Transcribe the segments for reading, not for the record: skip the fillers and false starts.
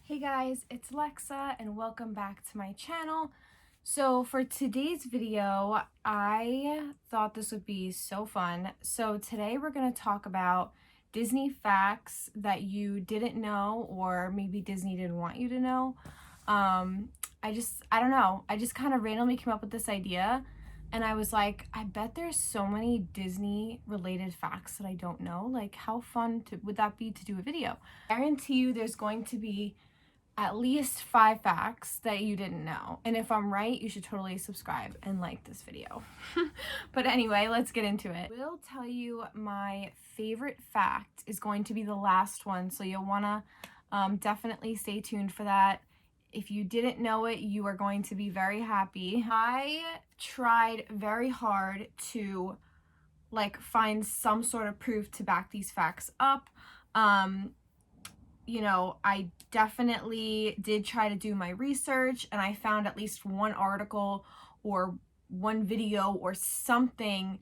Hey guys, it's Lexa and welcome back to my channel. So for today's video, I thought this would be so fun. So today we're going to talk about Disney facts that you didn't know or maybe Disney didn't want you to know. I don't know. I just kind of randomly came up with this idea and I was like, I bet there's so many Disney related facts that I don't know. Like how fun would that be to do a video? I guarantee you there's going to be at least 5 facts that you didn't know. And if I'm right, you should totally subscribe and like this video. But anyway, let's get into it. I will tell you my favorite fact is going to be the last one, so you'll wanna definitely stay tuned for that. If you didn't know it, you are going to be very happy. I tried very hard to find some sort of proof to back these facts up. I definitely did try to do my research and I found at least one article or one video or something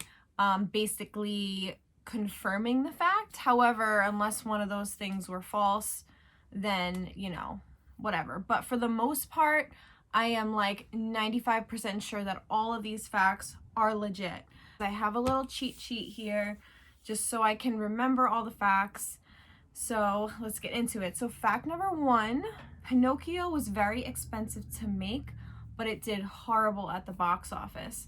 basically confirming the fact. However, unless one of those things were false, then, whatever. But for the most part, I am like 95% sure that all of these facts are legit. I have a little cheat sheet here just so I can remember all the facts. So let's get into it. So fact number 1, Pinocchio was very expensive to make, but it did horrible at the box office.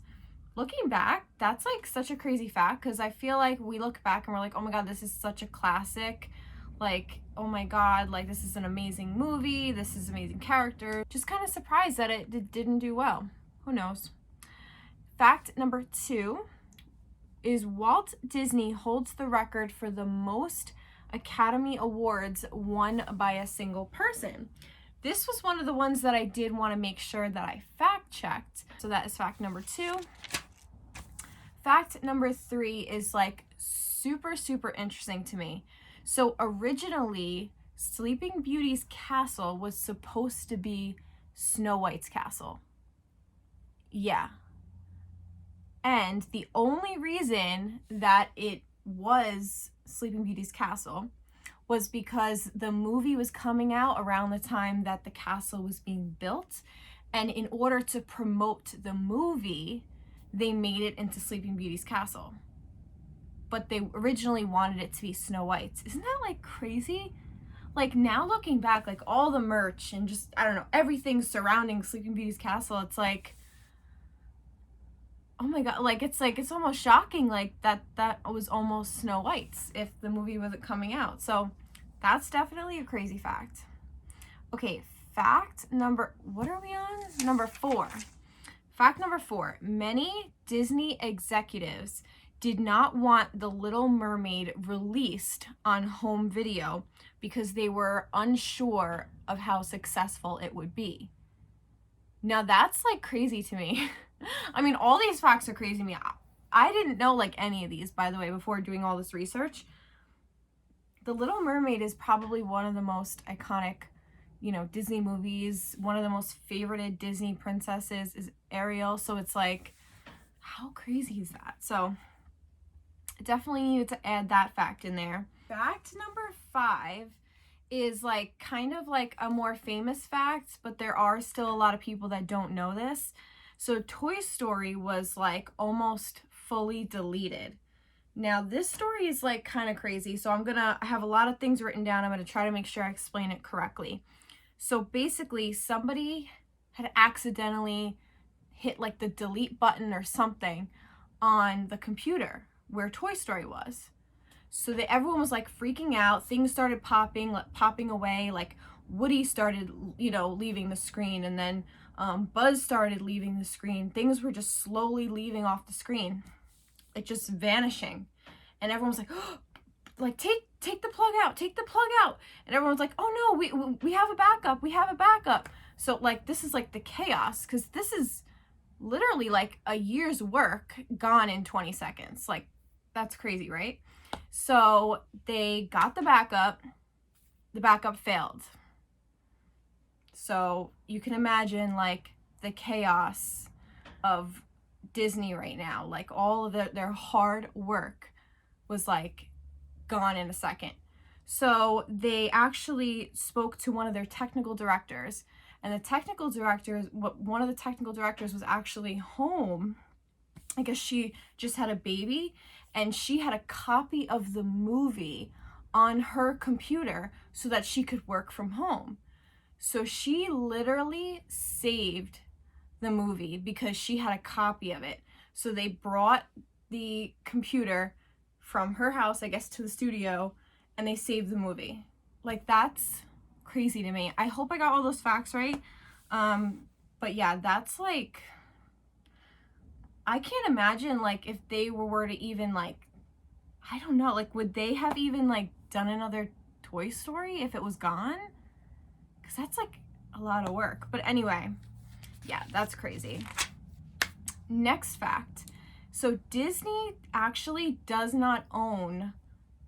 Looking back, that's like such a crazy fact because I feel like we look back and we're like, oh my God, this is such a classic. Like, oh my God, like this is an amazing movie. This is an amazing character. Just kind of surprised that it didn't do well. Who knows? Fact number 2 is Walt Disney holds the record for the most Academy Awards won by a single person. This was one of the ones that I did want to make sure that I fact checked. So that is fact number 2. Fact number 3 is like super interesting to me. So originally, Sleeping Beauty's castle was supposed to be Snow White's castle. Yeah. And the only reason that it was Sleeping Beauty's castle was because the movie was coming out around the time that the castle was being built, and in order to promote the movie, they made it into Sleeping Beauty's castle. But they originally wanted it to be Snow White's. Isn't that like crazy? Like now looking back, like all the merch and just, I don't know, everything surrounding Sleeping Beauty's castle, it's like, oh my God, it's almost shocking that was almost Snow White's if the movie wasn't coming out. So that's definitely a crazy fact. Okay, fact number, what are we on? Number 4. Fact number 4, many Disney executives did not want The Little Mermaid released on home video because they were unsure of how successful it would be. Now that's like crazy to me. I mean, all these facts are crazy to me. I didn't know like any of these, by the way, before doing all this research. The Little Mermaid is probably one of the most iconic, Disney movies. One of the most favorited Disney princesses is Ariel. So it's like, how crazy is that? So I definitely needed to add that fact in there. Fact number 5 is like kind of like a more famous fact, but there are still a lot of people that don't know this. So Toy Story was like almost fully deleted. Now this story is like kind of crazy, so I have a lot of things written down. I'm gonna try to make sure I explain it correctly. So basically somebody had accidentally hit like the delete button or something on the computer where Toy Story was. So everyone was like freaking out. Things started popping away. Like Woody started, leaving the screen, and then Buzz started leaving the screen. Things were just slowly leaving off the screen, like just vanishing. And everyone was like, oh, like take the plug out, take the plug out. And everyone's like, oh no, we have a backup, we have a backup. So like this is like the chaos, because this is literally like a year's work gone in 20 seconds. Like that's crazy, right? So they got the backup failed. So you can imagine like the chaos of Disney right now. Like all of their hard work was like gone in a second. So they actually spoke to one of their technical directors, and one of the technical directors was actually home. I guess she just had a baby, and she had a copy of the movie on her computer so that she could work from home. So she literally saved the movie because she had a copy of it. So they brought the computer from her house, I guess, to the studio, and they saved the movie. Like, that's crazy to me. I hope I got all those facts right. But yeah, that's like, I can't imagine, like, if they were to even, like, I don't know, like, would they have even, like, done another Toy Story if it was gone? Because that's, like, a lot of work. But anyway, yeah, that's crazy. Next fact. So Disney actually does not own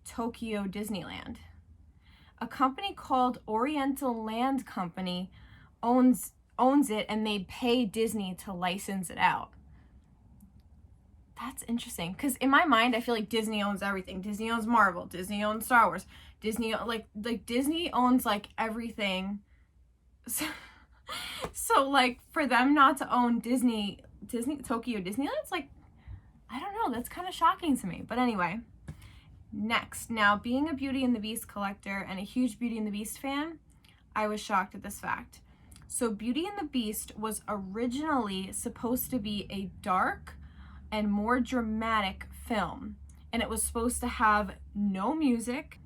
Tokyo Disneyland. A company called Oriental Land Company owns it, and they pay Disney to license it out. That's interesting, because in my mind, I feel like Disney owns everything. Disney owns Marvel. Disney owns Star Wars. Disney, like Disney owns, like, everything. So like, for them not to own Tokyo Disneyland's, like, I don't know, that's kind of shocking to me. But anyway, next. Now, being a Beauty and the Beast collector and a huge Beauty and the Beast fan, I was shocked at this fact. So Beauty and the Beast was originally supposed to be a dark and more dramatic film, and it was supposed to have no music.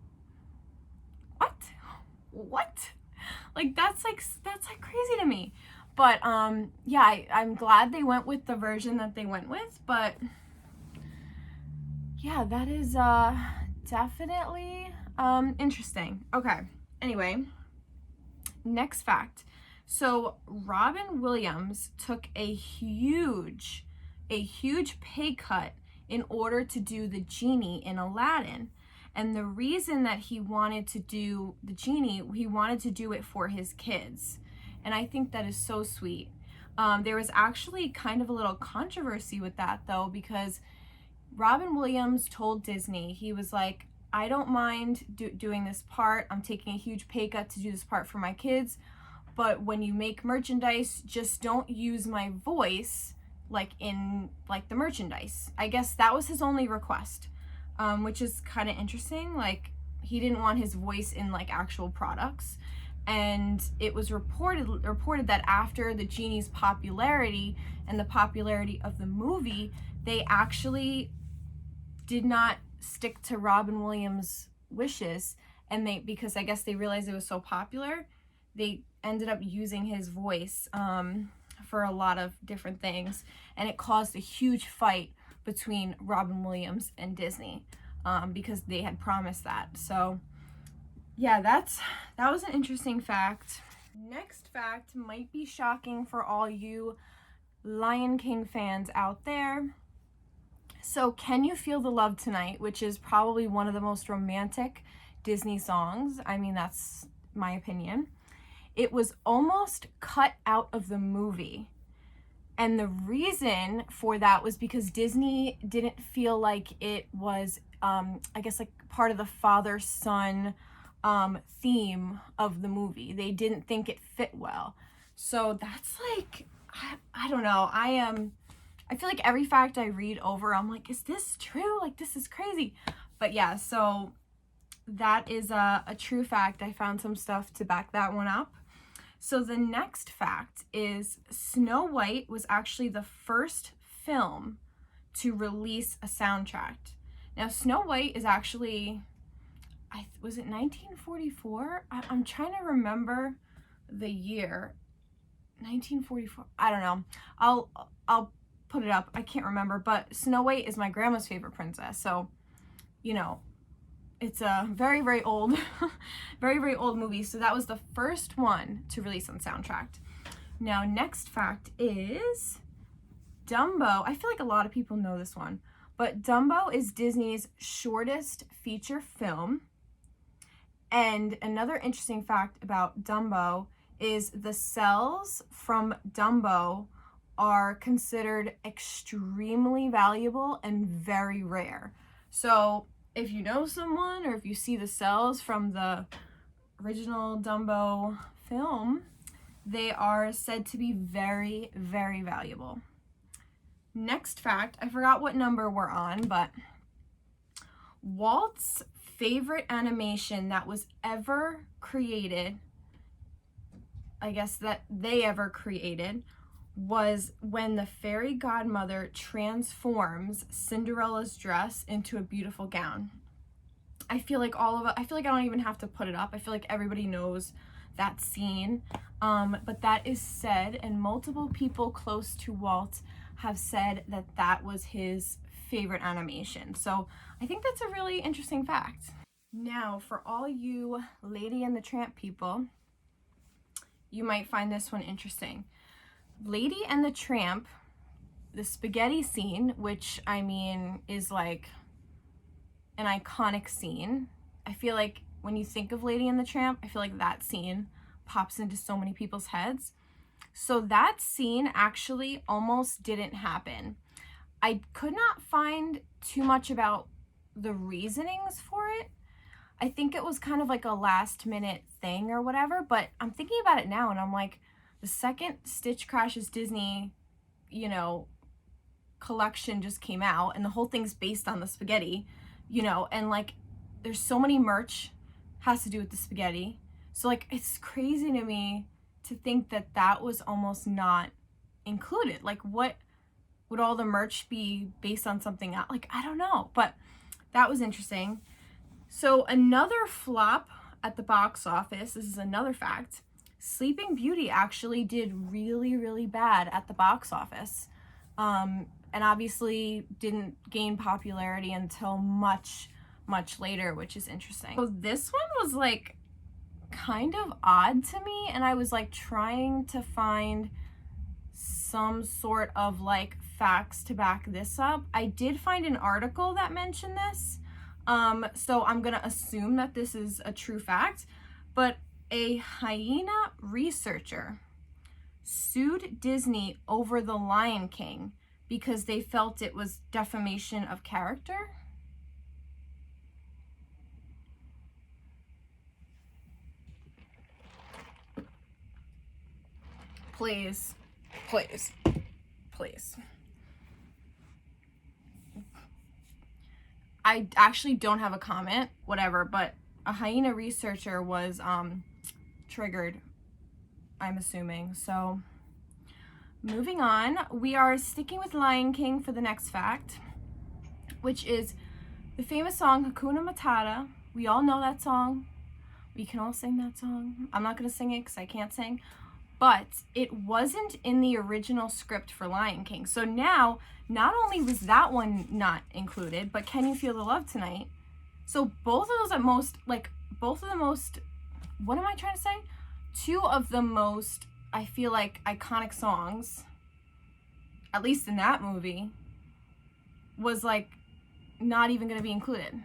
What? Like, that's crazy to me. But yeah, I'm glad they went with the version that they went with. But yeah, that is definitely interesting. Okay, anyway, next fact. So Robin Williams took a huge pay cut in order to do the genie in Aladdin. And the reason that he wanted to do the genie, he wanted to do it for his kids. And I think that is so sweet. There was actually kind of a little controversy with that, though, because Robin Williams told Disney, he was like, I don't mind doing this part. I'm taking a huge pay cut to do this part for my kids. But when you make merchandise, just don't use my voice like in like the merchandise. I guess that was his only request, which is kind of interesting. Like, he didn't want his voice in like actual products. And it was reported that after the genie's popularity and the popularity of the movie, they actually did not stick to Robin Williams' wishes, and because I guess they realized it was so popular, they ended up using his voice for a lot of different things, and it caused a huge fight between Robin Williams and Disney because they had promised that. So yeah, that was an interesting fact. Next fact might be shocking for all you Lion King fans out there. So Can You Feel the Love Tonight, which is probably one of the most romantic Disney songs, I mean, that's my opinion, it was almost cut out of the movie. And the reason for that was because Disney didn't feel like it was, I guess, like part of the father-son theme of the movie. They didn't think it fit well. So that's like, I don't know. I feel like every fact I read over, I'm like, is this true? Like, this is crazy. But yeah, so that is a true fact. I found some stuff to back that one up. So the next fact is Snow White was actually the first film to release a soundtrack. Now, Snow White is actually, was it 1944? I'm trying to remember the year. 1944. I don't know. I'll put it up. I can't remember. But Snow White is my grandma's favorite princess. So, you know, it's a very, very old, very, very old movie. So that was the first one to release on soundtrack. Now, next fact is Dumbo. I feel like a lot of people know this one, but Dumbo is Disney's shortest feature film. And another interesting fact about Dumbo is the cells from Dumbo are considered extremely valuable and very rare. So if you know someone or if you see the cells from the original Dumbo film, they are said to be very, very valuable. Next fact, I forgot what number we're on, but Walt's favorite animation that was ever created, I guess that they ever created, was when the fairy godmother transforms Cinderella's dress into a beautiful gown. I feel like I don't even have to put it up. I feel like everybody knows that scene. But that is said, and multiple people close to Walt have said that that was his favorite animation. So I think that's a really interesting fact. Now, for all you Lady and the Tramp people, you might find this one interesting. Lady and the Tramp, the spaghetti scene, which I mean is like an iconic scene. I feel like when you think of Lady and the Tramp, I feel like that scene pops into so many people's heads. So that scene actually almost didn't happen. I could not find too much about the reasonings for it. I think it was kind of like a last minute thing or whatever, but I'm thinking about it now and I'm like, the second Stitch Crashes Disney, collection just came out and the whole thing's based on the spaghetti, and like there's so many merch has to do with the spaghetti. So like it's crazy to me to think that that was almost not included. Like what would all the merch be based on something else? Like I don't know, but that was interesting. So another flop at the box office, this is another fact, Sleeping Beauty actually did really, really bad at the box office. And obviously didn't gain popularity until much, much later, which is interesting. So this one was like kind of odd to me, and I was like trying to find some sort of like facts to back this up. I did find an article that mentioned this, so I'm gonna assume that this is a true fact, but a hyena researcher sued Disney over The Lion King because they felt it was defamation of character. Please, please, please. I actually don't have a comment, whatever, but a hyena researcher was triggered, I'm assuming. So moving on, we are sticking with Lion King for the next fact, which is the famous song Hakuna Matata. We all know that song. We can all sing that song. I'm not going to sing it because I can't sing. But it wasn't in the original script for Lion King. So now, not only was that one not included, but Can You Feel the Love Tonight? So both of those what am I trying to say? Two of the most, I feel like, iconic songs, at least in that movie, was like not even going to be included.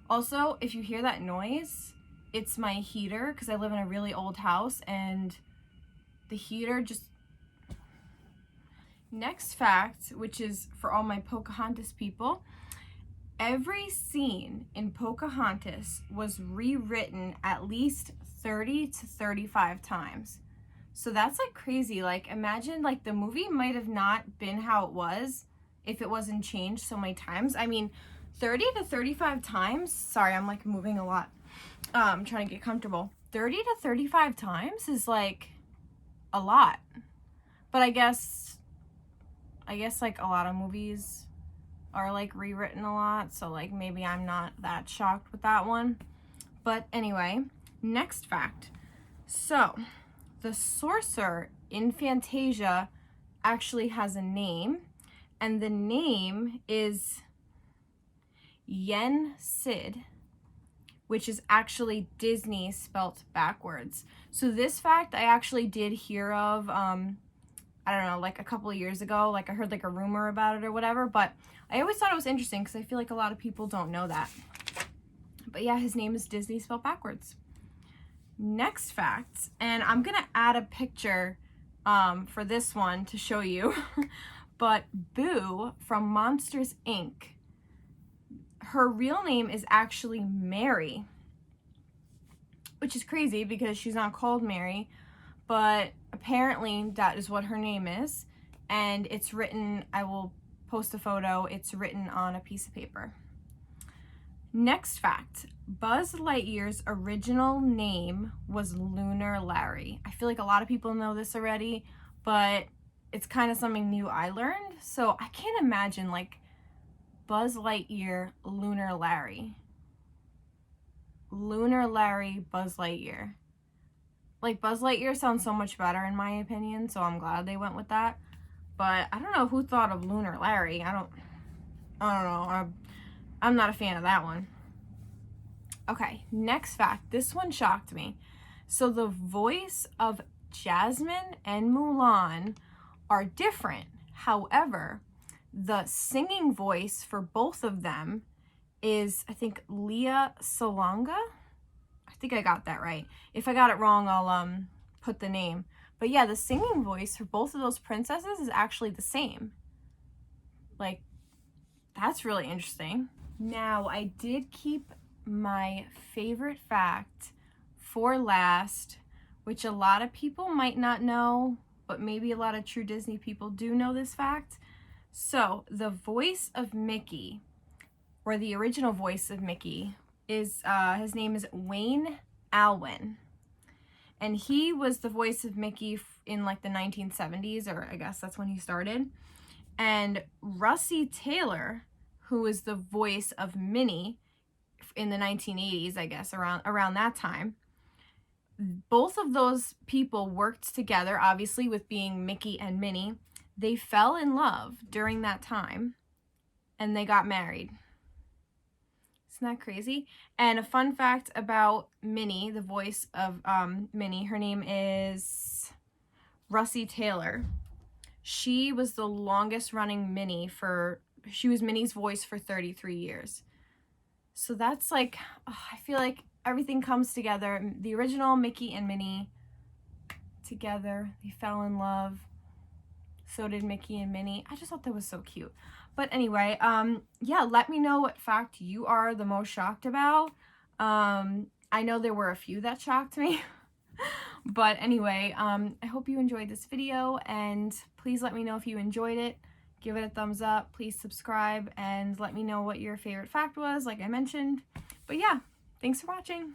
Also, if you hear that noise, it's my heater because I live in a really old house and the heater just... Next fact, which is for all my Pocahontas people, every scene in Pocahontas was rewritten at least 30 to 35 times. So that's like crazy. Like imagine like the movie might have not been how it was if it wasn't changed so many times. I mean, 30 to 35 times, sorry, I'm like moving a lot. I'm trying to get comfortable. 30 to 35 times is like a lot. But I guess like a lot of movies are like rewritten a lot, so like maybe I'm not that shocked with that one. But anyway, next fact. So the sorcerer in Fantasia actually has a name, and the name is Yen Sid, which is actually Disney spelt backwards. So this fact I actually did hear of, I don't know, like a couple of years ago. Like I heard like a rumor about it or whatever, but I always thought it was interesting because I feel like a lot of people don't know that. But yeah, his name is Disney spelled backwards. Next fact, and I'm gonna add a picture for this one to show you, but Boo from Monsters, Inc., her real name is actually Mary, which is crazy because she's not called Mary, but apparently that is what her name is, and it's written, I will post a photo, it's written on a piece of paper. Next fact, Buzz Lightyear's original name was Lunar Larry. I feel like a lot of people know this already, but it's kind of something new I learned. So I can't imagine like Buzz Lightyear, Lunar Larry. Lunar Larry, Buzz Lightyear. Like Buzz Lightyear sounds so much better in my opinion, so I'm glad they went with that. But I don't know who thought of Lunar Larry. I don't know. I'm not a fan of that one. Okay, next fact. This one shocked me. So the voice of Jasmine and Mulan are different. However, the singing voice for both of them is, I think, Leah Salonga. I think I got that right. If I got it wrong, I'll put the name. But yeah, the singing voice for both of those princesses is actually the same. Like, that's really interesting. Now, I did keep my favorite fact for last, which a lot of people might not know, but maybe a lot of true Disney people do know this fact. So, the voice of Mickey, or the original voice of Mickey, is, his name is Wayne Alwyn. And he was the voice of Mickey in like the 1970s, or I guess that's when he started. And Russi Taylor, who is the voice of Minnie in the 1980s, I guess, around that time. Both of those people worked together, obviously, with being Mickey and Minnie. They fell in love during that time, and they got married. Isn't that crazy? And a fun fact about Minnie, the voice of Minnie, her name is Russi Taylor. She was the longest running Minnie she was Minnie's voice for 33 years. So that's like, I feel like everything comes together. The original Mickey and Minnie together, they fell in love. So did Mickey and Minnie. I just thought that was so cute. But anyway, yeah, let me know what fact you are the most shocked about. I know there were a few that shocked me. But anyway, I hope you enjoyed this video, and please let me know if you enjoyed it. Give it a thumbs up, please subscribe, and let me know what your favorite fact was, like I mentioned. But yeah, thanks for watching.